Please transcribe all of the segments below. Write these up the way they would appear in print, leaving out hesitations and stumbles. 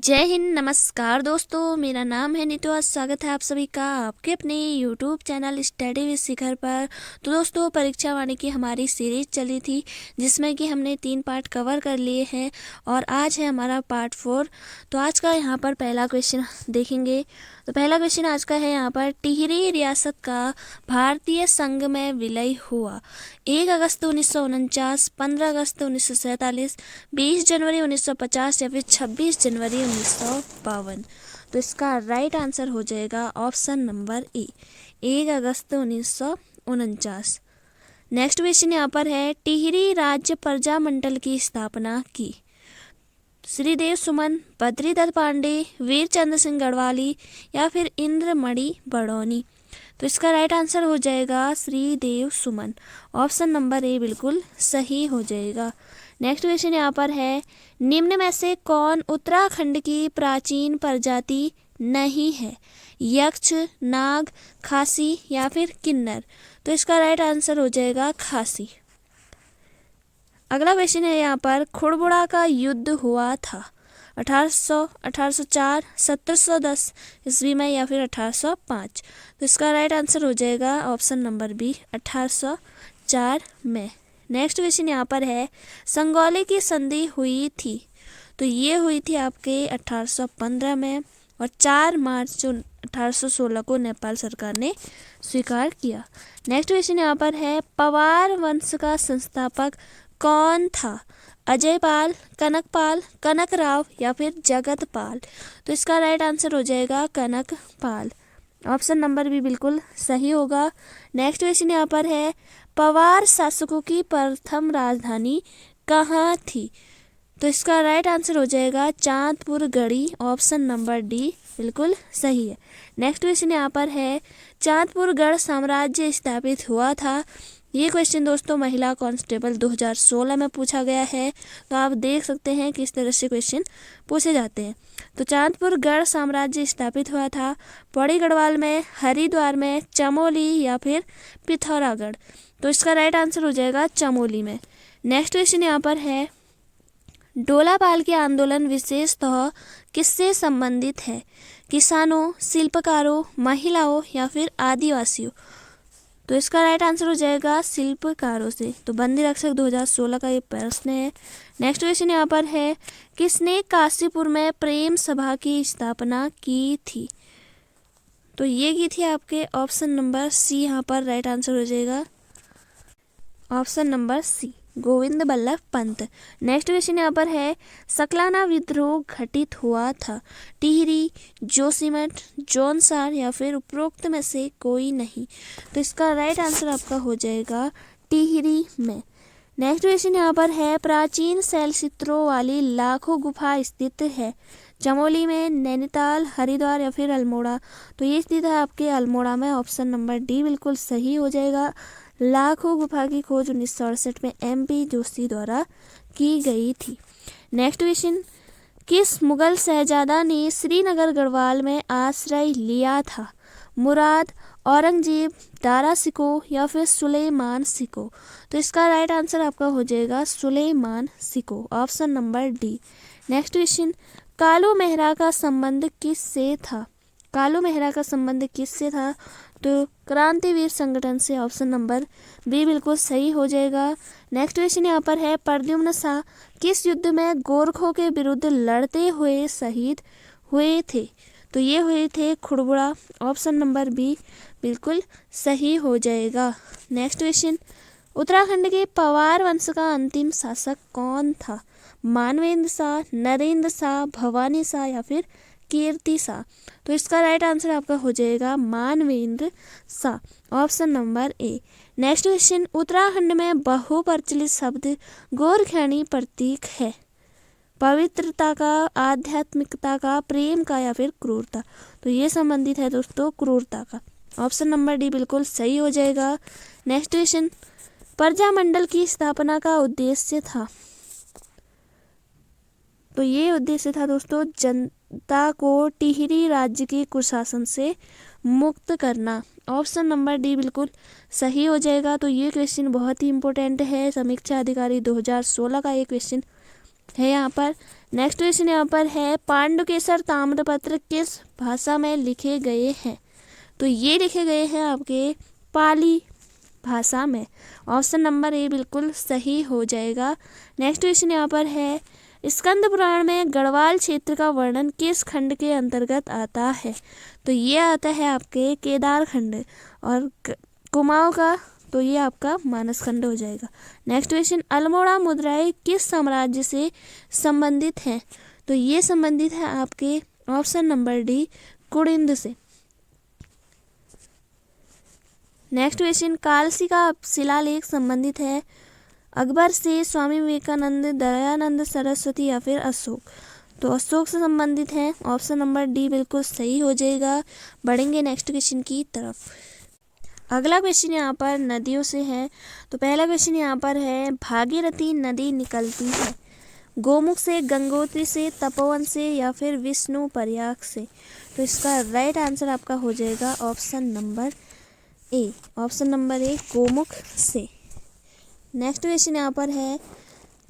जय हिंद। नमस्कार दोस्तों, मेरा नाम है नीतू। आज स्वागत है आप सभी का आपके अपने यूट्यूब चैनल स्टडी विद शिखर पर। तो दोस्तों, परीक्षा वाणी की हमारी सीरीज चली थी जिसमें कि हमने 3 पार्ट कवर कर लिए हैं और आज है हमारा पार्ट 4। तो आज का यहाँ पर पहला क्वेश्चन देखेंगे। तो पहला क्वेश्चन आज का है यहाँ पर, टिहरी रियासत का भारतीय संघ में विलय हुआ 1 अगस्त 1949, 15 अगस्त 1947, 20 जनवरी 1950 या फिर 26 जनवरी 1952। तो इसका राइट आंसर हो जाएगा ऑप्शन नंबर ए, 1 अगस्त 1949। नेक्स्ट क्वेश्चन यहाँ पर है, टिहरी राज्य प्रजामंडल की स्थापना की श्रीदेव सुमन, बद्रीदत्त पांडे, वीरचंद्र सिंह गढ़वाली या फिर इंद्रमणि बड़ौनी। तो इसका राइट आंसर हो जाएगा श्रीदेव सुमन। ऑप्शन नंबर ए बिल्कुल सही हो जाएगा। नेक्स्ट क्वेश्चन यहाँ पर है, निम्न में से कौन उत्तराखंड की प्राचीन प्रजाति नहीं है? यक्ष, नाग, खासी या फिर किन्नर। तो इसका राइट आंसर हो जाएगा खासी। अगला क्वेश्चन है यहाँ पर, खुड़बुड़ा का युद्ध हुआ था 1800, 1804, 1710 ईस्वी में या फिर 1805। तो इसका राइट आंसर हो जाएगा ऑप्शन नंबर बी, 1804 में। नेक्स्ट क्वेश्चन यहाँ पर है, संगौली की संधि हुई थी। तो ये हुई थी आपके 1815 में और 4 मार्च 1816 को नेपाल सरकार ने स्वीकार किया। नेक्स्ट क्वेश्चन यहाँ पर है, पवार वंश का संस्थापक कौन था? अजयपाल, कनकपाल, कनकराव या फिर जगतपाल। तो इसका राइट आंसर हो जाएगा कनकपाल। ऑप्शन नंबर बी बिल्कुल सही होगा। नेक्स्ट क्वेश्चन यहाँ पर है, पवार शासकों की प्रथम राजधानी कहाँ थी? तो इसका राइट आंसर हो जाएगा चांदपुर गढ़ी। ऑप्शन नंबर डी बिल्कुल सही है। नेक्स्ट क्वेश्चन यहाँ पर है, चांदपुर गढ़ साम्राज्य स्थापित हुआ था। ये क्वेश्चन दोस्तों महिला कांस्टेबल 2016 में पूछा गया है। तो आप देख सकते हैं किस तरह से क्वेश्चन पूछे जाते हैं। तो चांदपुर गढ़ साम्राज्य स्थापित हुआ था पौड़ी गढ़वाल में, हरिद्वार में, चमोली या फिर पिथौरागढ़। तो इसका राइट आंसर हो जाएगा चमोली में। नेक्स्ट क्वेश्चन यहाँ पर है, डोलापाल के आंदोलन विशेषतः किससे संबंधित है? किसानों, शिल्पकारों, महिलाओं या फिर आदिवासियों। तो इसका राइट आंसर हो जाएगा शिल्पकारों से। तो बंदी रक्षक 2016 का ये प्रश्न है। नेक्स्ट क्वेश्चन यहाँ पर है, किसने काशीपुर में प्रेम सभा की स्थापना की थी? तो ये की थी आपके ऑप्शन नंबर सी, यहाँ पर राइट आंसर हो जाएगा option number C, Govind Ballabh Pant. Next question यहाँ पर है, सकलाना विद्रोह घटित हुआ था टिहरी, जोशीमठ, जौनसार या फिर उपरोक्त में से कोई नहीं। तो इसका राइट आंसर आपका हो जाएगा टिहरी में। नेक्स्ट क्वेश्चन यहाँ पर है, प्राचीन शैलचित्रों वाली लाखों गुफा स्थित है चमोली में, नैनीताल, हरिद्वार या फिर अल्मोड़ा। तो ये स्थित है आपके अल्मोड़ा में। ऑप्शन नंबर डी बिल्कुल सही हो जाएगा। लाखों गुफा की खोज 1968 में MP जोशी द्वारा की गई थी। नेक्स्ट क्वेश्चन, किस मुगल शहजादा ने श्रीनगर गढ़वाल में आश्रय लिया था? मुराद, औरंगजेब, दारा सिको या फिर सुलेमान सिको। तो इसका राइट आंसर आपका हो जाएगा Suleman Shikoh. Option number D. Next question, Kalu Mehra का संबंध किससे था? कालू मेहरा का संबंध किससे था? तो क्रांतिवीर संगठन से। ऑप्शन नंबर बी बिल्कुल सही हो जाएगा। नेक्स्ट क्वेश्चन यहाँ पर है, प्रद्युम्न शाह किस युद्ध में गोरखों के विरुद्ध लड़ते हुए शहीद हुए थे? तो ये हुए थे खुड़बुड़ा। ऑप्शन नंबर बी बिल्कुल सही हो जाएगा। नेक्स्ट क्वेश्चन, उत्तराखंड के पवार वंश का अंतिम शासक कौन था? मानवेंद्र शाह, नरेंद्र शाह, भवानी शाह या फिर कीर्ति शाह। तो इसका राइट आंसर आपका हो जाएगा मानवेंद्र शाह। ऑप्शन नंबर ए। नेक्स्ट क्वेश्चन, उत्तराखंड में बहुप्रचलित शब्द गोरखैनी प्रतीक है पवित्रता का, आध्यात्मिकता का, प्रेम का या फिर क्रूरता। तो ये संबंधित है दोस्तों क्रूरता का। ऑप्शन नंबर डी बिल्कुल सही हो जाएगा। नेक्स्ट क्वेश्चन, प्रजामंडल की स्थापना का उद्देश्य था। तो ये उद्देश्य था दोस्तों जनता को टिहरी राज्य के कुशासन से मुक्त करना। ऑप्शन नंबर डी बिल्कुल सही हो जाएगा। तो ये क्वेश्चन बहुत ही इंपॉर्टेंट है। समीक्षा अधिकारी 2016 का ये क्वेश्चन है यहाँ पर। नेक्स्ट क्वेश्चन यहाँ पर है पांडुकेसर ताम्रपत्र किस भाषा में लिखे गए हैं? तो ये लिखे गए हैं आपके पाली भाषा में। ऑप्शन नंबर ए बिल्कुल सही हो जाएगा। नेक्स्ट क्वेश्चन यहाँ पर है स्कंद पुराण में गढ़वाल क्षेत्र का वर्णन किस खंड के अंतर्गत आता है? तो ये आता है आपके केदार खंड, और कुमाऊं का तो ये आपका मानस खंड हो जाएगा। नेक्स्ट क्वेश्चन अल्मोड़ा मुद्राएं किस साम्राज्य से संबंधित हैं? तो ये संबंधित है आपके ऑप्शन नंबर डी कुड़िंद से। नेक्स्ट क्वेश्चन कालसी का शिलालेख संबंधित है अकबर से, स्वामी विवेकानंद, दयानंद सरस्वती या फिर अशोक? तो अशोक से संबंधित है। ऑप्शन नंबर डी बिल्कुल सही हो जाएगा। बढ़ेंगे नेक्स्ट क्वेश्चन की तरफ। अगला क्वेश्चन यहाँ पर नदियों से है। तो पहला क्वेश्चन यहाँ पर है भागीरथी नदी निकलती है गोमुख से, गंगोत्री से, तपोवन से या फिर विष्णु प्रयाग से? तो इसका राइट आंसर आपका हो जाएगा option number A. Option number A Gomukh से। नेक्स्ट क्वेश्चन यहाँ पर है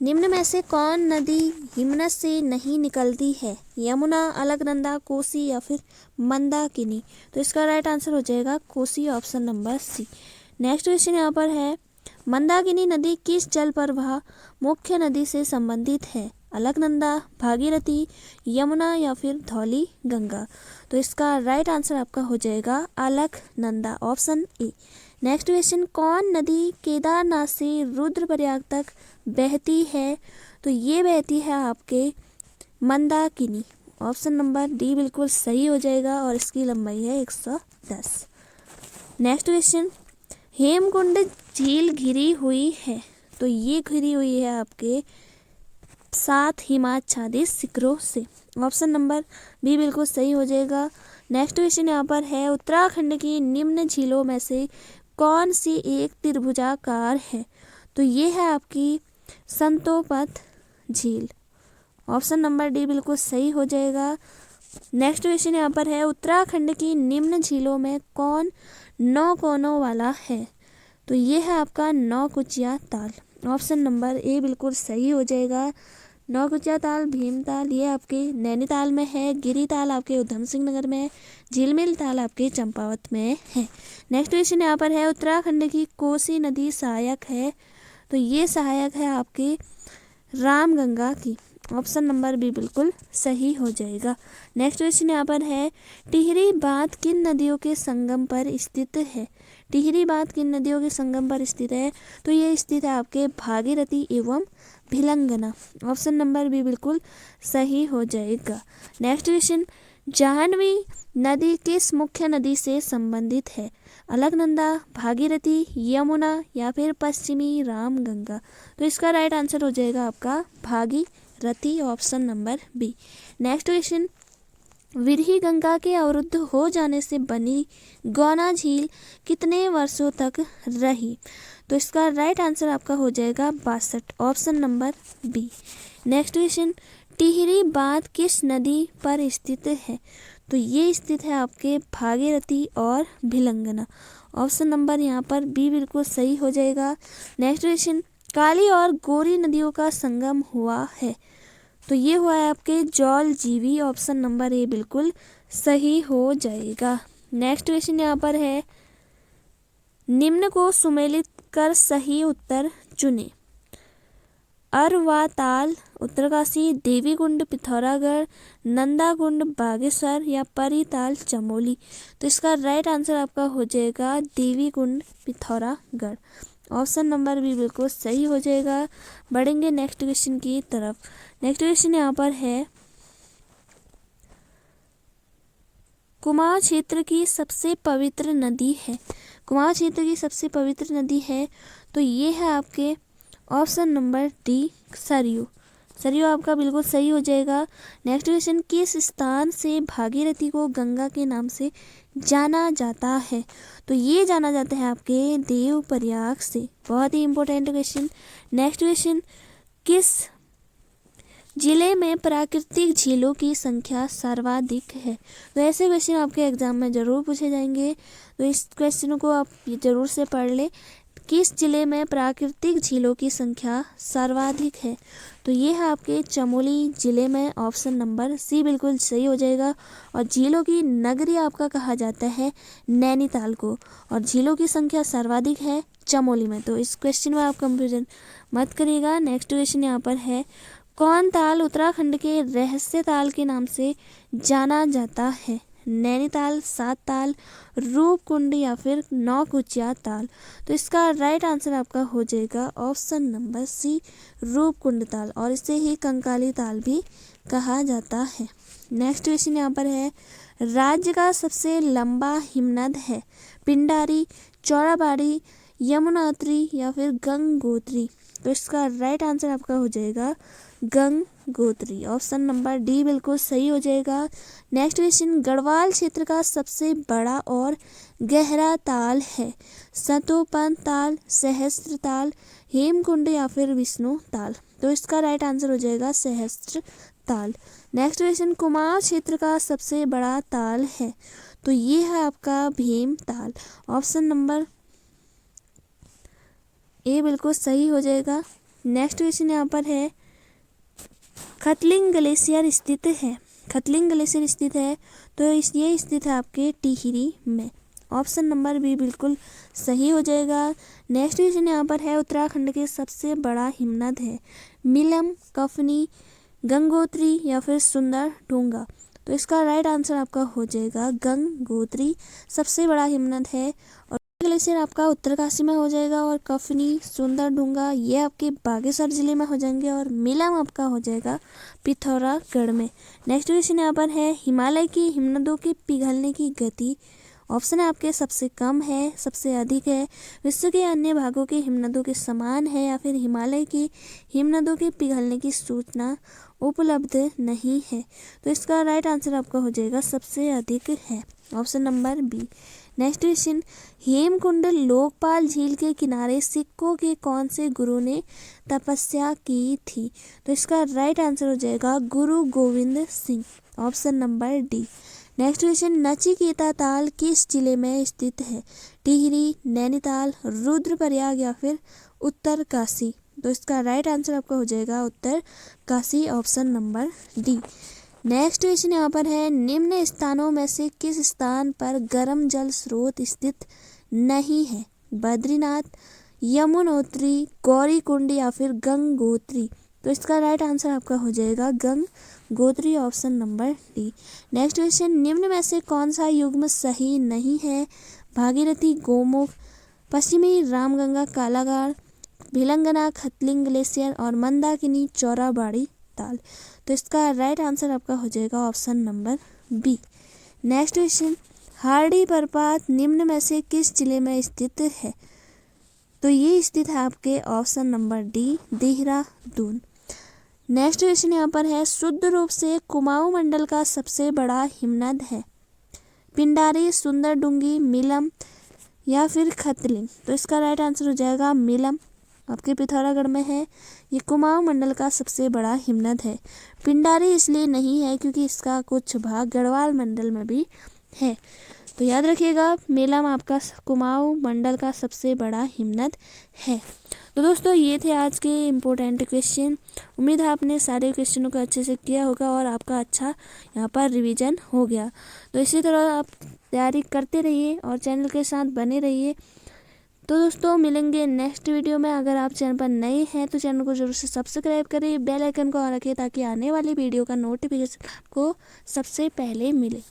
निम्न में से कौन नदी हिमनद से नहीं निकलती है? यमुना, अलकनंदा, कोसी या फिर मंदाकिनी? तो इसका राइट आंसर हो जाएगा Kosi. Option number C. Next question यहाँ पर है मंदाकिनी नदी किस जल प्रवाह मुख्य नदी से संबंधित है? अलकनंदा, भागीरथी, यमुना या फिर धौली गंगा? तो इसका राइट आंसर आपका हो जाएगा Alaknanda. Option A. Next question कौन नदी केदारनाथ से रुद्रप्रयाग तक बहती है? तो ये बहती है आपके मंदाकिनी। ऑप्शन नंबर डी बिल्कुल सही हो जाएगा और इसकी लंबाई है 110। नेक्स्ट क्वेश्चन हेमकुंड झील घिरी हुई है। तो ये घिरी हुई है आपके 7 हिमाच्छादित शिखरों से। ऑप्शन नंबर बी बिल्कुल सही हो जाएगा। नेक्स्ट क्वेश्चन यहाँ पर है उत्तराखंड की निम्न झीलों में से कौन सी एक त्रिभुजाकार है? तो ये है आपकी संतोपत झील। ऑप्शन नंबर डी बिल्कुल सही हो जाएगा। नेक्स्ट क्वेश्चन यहाँ पर है उत्तराखंड की निम्न झीलों में कौन 9 कोनों वाला है? तो ये है आपका नौकुचिया ताल। ऑप्शन नंबर ए बिल्कुल सही हो जाएगा। नौकुचिया ताल, भीमताल ये आपके नैनीताल में है, गिरी ताल आपके उधम सिंह नगर में है, झिलमिल ताल आपके चंपावत में है। नेक्स्ट क्वेश्चन यहाँ पर है उत्तराखंड की कोसी नदी सहायक है। तो ये सहायक है आपके रामगंगा की। ऑप्शन नंबर बी बिल्कुल सही हो जाएगा। नेक्स्ट क्वेश्चन यहाँ पर है टिहरी बांध किन नदियों के संगम पर स्थित है? टिहरी बांध किन नदियों के संगम पर स्थित है? तो ये स्थित है आपके भागीरथी एवं भिलंगना। ऑप्शन नंबर बी बिल्कुल सही हो जाएगा। नेक्स्ट क्वेश्चन जाह्नवी नदी किस मुख्य नदी से संबंधित है? अलकनंदा, भागीरथी, यमुना या फिर पश्चिमी रामगंगा? तो इसका राइट आंसर हो जाएगा आपका Bhagirathi. Option number B. Next question Virahi Ganga के अवरुद्ध हो जाने से बनी गौना झील कितने वर्षों तक रही? तो इसका राइट आंसर आपका हो जाएगा 62। Option number B. Next question Tehri बांध किस नदी पर स्थित है? तो ये स्थित है आपके भागीरथी और भिलंगना। ऑप्शन नंबर यहाँ पर बी बिल्कुल सही हो जाएगा। नेक्स्ट क्वेश्चन काली और गोरी नदियों का संगम हुआ है। तो ये हुआ है आपके जौल जीवी। ऑप्शन नंबर ए बिल्कुल सही हो जाएगा। नेक्स्ट क्वेश्चन यहाँ पर है निम्न को सुमेलित कर सही उत्तर चुने। अरवाताल उत्तरकाशी, देवीकुंड पिथौरागढ़, नंदाकुंड बागेश्वर या परिताल चमोली? तो इसका राइट आंसर आपका हो जाएगा Devikund Pithoragarh. Option number B बिल्कुल सही हो जाएगा। बढ़ेंगे नेक्स्ट क्वेश्चन की तरफ। नेक्स्ट क्वेश्चन यहाँ पर है कुमाऊं क्षेत्र की सबसे पवित्र नदी है। कुमाऊं क्षेत्र की सबसे पवित्र नदी है तो ये है आपके option number D Saryu. Saryu आपका बिल्कुल सही हो जाएगा। नेक्स्ट क्वेश्चन किस स्थान से भागीरथी को गंगा के नाम से जाना जाता है? तो ये जाना जाता है आपके देवप्रयाग से। बहुत ही इंपॉर्टेंट क्वेश्चन। नेक्स्ट क्वेश्चन किस जिले में प्राकृतिक झीलों की संख्या सर्वाधिक है? तो ऐसे क्वेश्चन आपके एग्जाम में ज़रूर पूछे जाएंगे, तो इस क्वेश्चन को आप ज़रूर से पढ़ लें। किस जिले में प्राकृतिक झीलों की संख्या सर्वाधिक है? तो ये है आपके चमोली जिले में। ऑप्शन नंबर सी बिल्कुल सही हो जाएगा। और झीलों की नगरी आपका कहा जाता है नैनीताल को, और झीलों की संख्या सर्वाधिक है चमोली में। तो इस क्वेश्चन में आप कंफ्यूजन मत करिएगा। नेक्स्ट क्वेश्चन यहाँ पर है, कौन ताल उत्तराखंड के रहस्य ताल के नाम से जाना जाता है? नैनीताल, सात ताल, रूपकुंड या फिर नौकुचिया ताल? तो इसका राइट आंसर आपका हो जाएगा ऑप्शन नंबर सी, रूपकुंड ताल, और इसे ही कंकाली ताल भी कहा जाता है। नेक्स्ट क्वेश्चन यहाँ पर है, राज्य का सबसे लंबा हिमनद है? पिंडारी, चौड़ाबाड़ी, यमुनोत्री या फिर गंगोत्री? तो इसका राइट आंसर आपका हो जाएगा गंगोत्री। ऑप्शन नंबर डी बिल्कुल सही हो जाएगा। नेक्स्ट क्वेश्चन, गढ़वाल क्षेत्र का सबसे बड़ा और गहरा ताल है? सतोपन ताल, सहस्त्र ताल, हेमकुंड या फिर विष्णु ताल? तो इसका राइट आंसर हो जाएगा सहस्त्र ताल। नेक्स्ट क्वेश्चन, कुमाऊं क्षेत्र का सबसे बड़ा ताल है? तो ये है आपका भीम ताल। ऑप्शन नंबर ए बिल्कुल सही हो जाएगा। नेक्स्ट क्वेश्चन यहाँ पर है, खतलिंग ग्लेशियर स्थित है? खतलिंग ग्लेशियर स्थित है तो ये स्थित है आपके टिहरी में। ऑप्शन नंबर बी बिल्कुल सही हो जाएगा। नेक्स्ट क्वेश्चन यहाँ पर है, उत्तराखंड के सबसे बड़ा हिमनद है? मिलम, कफनी, गंगोत्री या फिर सुंदर डूंगा? तो इसका राइट आंसर आपका हो जाएगा गंगोत्री सबसे बड़ा हिमनद है। और ग्लेशियर आपका उत्तरकाशी में हो जाएगा, और कफनी, सुंदर डूंगा ये आपके बागेश्वर जिले में हो जाएंगे, और मिलम आपका हो जाएगा पिथौरागढ़ में। नेक्स्ट क्वेश्चन यहाँ पर है, हिमालय की हिमनदों के पिघलने की गति? ऑप्शन है आपके सबसे कम है, सबसे अधिक है, विश्व के अन्य भागों के हिमनदों के समान है, या फिर हिमालय की हिमनदों के पिघलने की सूचना उपलब्ध नहीं है? तो इसका राइट आंसर आपका हो जाएगा सबसे अधिक है। Option number B. Next question, Hemkund Lokpal झील के किनारे सिखों के कौन से गुरु ने तपस्या की थी? तो इसका राइट आंसर हो जाएगा गुरु Govind Singh. Option number D. Next question, Nachiketa ताल किस जिले में स्थित है? टिहरी, नैनीताल, रुद्रप्रयाग या फिर उत्तरकाशी? तो इसका राइट आंसर आपका हो जाएगा Uttarkashi. Option number D. Next question यहाँ पर है, निम्न स्थानों में से किस स्थान पर गर्म जल स्रोत स्थित नहीं है? बद्रीनाथ, यमुनोत्री, गौरीकुंड या फिर गंगोत्री? तो इसका राइट आंसर आपका हो जाएगा Gangotri. Option number D. Next question, निम्न में से कौन सा युग्म सही नहीं है? भागीरथी, गोमुख, पश्चिमी रामगंगा कालागार, भिलंगना खतलिंग ग्लेशियर और मंदाकिनी चौराबाड़ी ताल? तो इसका राइट आंसर आपका हो जाएगा option number B. Next question, हार्डी प्रपात निम्न में से किस जिले में स्थित है? तो ये स्थित है आपके option number D, Dehradun. Next question यहाँ पर है, शुद्ध रूप से कुमाऊं मंडल का सबसे बड़ा हिमनद है? पिंडारी, सुंदरडूंगी, मिलम या फिर खतलिंग? तो इसका राइट आंसर हो जाएगा मिलम, आपके पिथौरागढ़ में है। ये कुमाऊं मंडल का सबसे बड़ा हिमनद है। पिंडारी इसलिए नहीं है क्योंकि इसका कुछ भाग गढ़वाल मंडल में भी है। तो याद रखिएगा, मिलम आपका कुमाऊं मंडल का सबसे बड़ा हिमनद है। तो दोस्तों ये थे आज के इम्पोर्टेंट क्वेश्चन। उम्मीद है आपने सारे क्वेश्चनों को अच्छे से किया होगा और आपका अच्छा यहाँ पर रिवीजन हो गया। तो इसी तरह आप तैयारी करते रहिए और चैनल के साथ बने रहिए। तो दोस्तों मिलेंगे नेक्स्ट वीडियो में। अगर आप चैनल पर नए हैं तो चैनल को जरूर से सब्सक्राइब करिए, बेल आइकन को ऑन रखिए ताकि आने वाली वीडियो का नोटिफिकेशन आपको सबसे पहले मिले।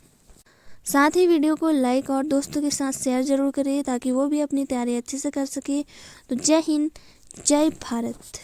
साथ ही वीडियो को लाइक और दोस्तों के साथ शेयर जरूर करिए ताकि वो भी अपनी तैयारी अच्छे से कर सके। तो जय हिंद, जय भारत।